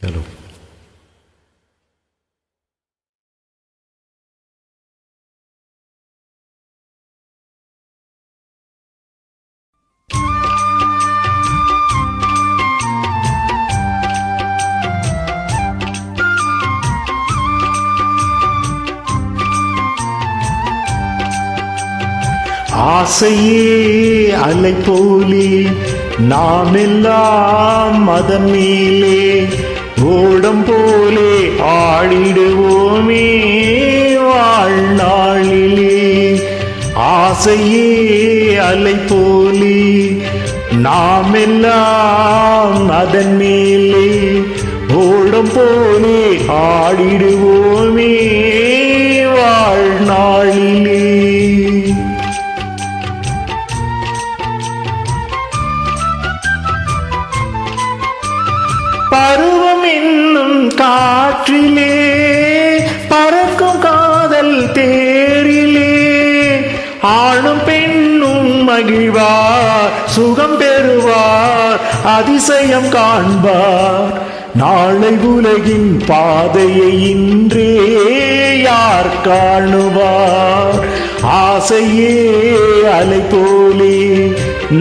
चलो ஆசையே அலை போலே நாமெல்லாம் மதம் மேலே ஓடம் போலே ஆடிடுவோமே வாழ்நாளிலே. ஆசையே அலை போலே நாமெல்லாம் மதம் மேலே ஓடம் போலே ஆடிடுவோமே வாழ்நாளிலே. பருவம் என்னும் காற்றிலே பறக்கும் காதல் தேரிலே ஆணும் பெண்ணும் மகிழ்வார் சுகம் பெறுவார் அதிசயம் காண்பார். நாளை உலகின் பாதையை இன்றே யார் காணுவார். ஆசையே அலை போலே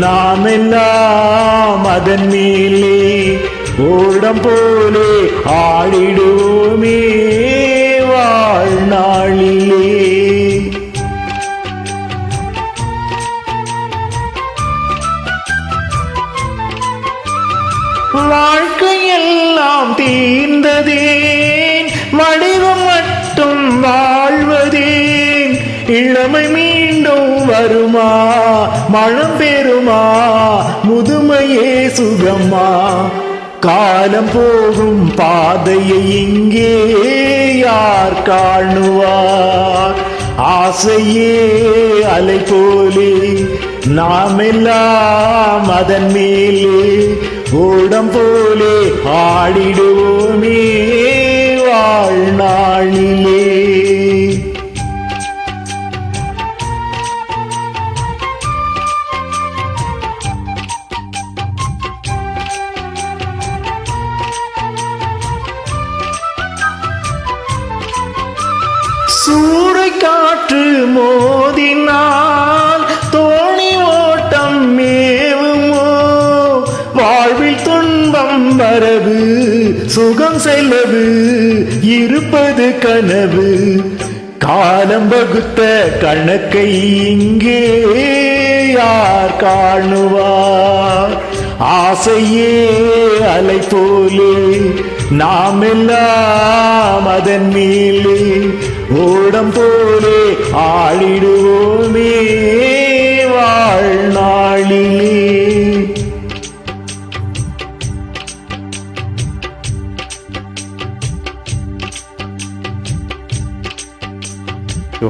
நாமெல்லாம் அதன் மேலே ஓடம் போலே ஆடிடுவோமே வாழ்நாளிலே. வாழ்க்கையெல்லாம் தீர்ந்ததேன் வடிவம் மட்டும் வாழ்வதேன். இளமை மீண்டும் வருமா மனம் பெறுமா முதுமையே சுகமா. காலம் போகும் பாதையை இங்கே யார் காணுவார். ஆசையே அலை போலே நாமெல்லாம் அதன் மேலே ஓடம் போலே ஆடிடுவோமே வாழ்நாளிலே. சூறை காற்று மோதினால் தோணி ஓட்டம் மேவுமோ. வாழ்வில் துன்பம் வரவு சுகம் செலவு இருப்பது கனவு. காலம் வகுத்த கணக்கை இங்கே யார் காணுவார். ஆசையே அலை போலே நாமெல்லாம் அதன் மேலே ஓடம் போலே ஆடிடுவோமே வாழ்நாளிலே. யோ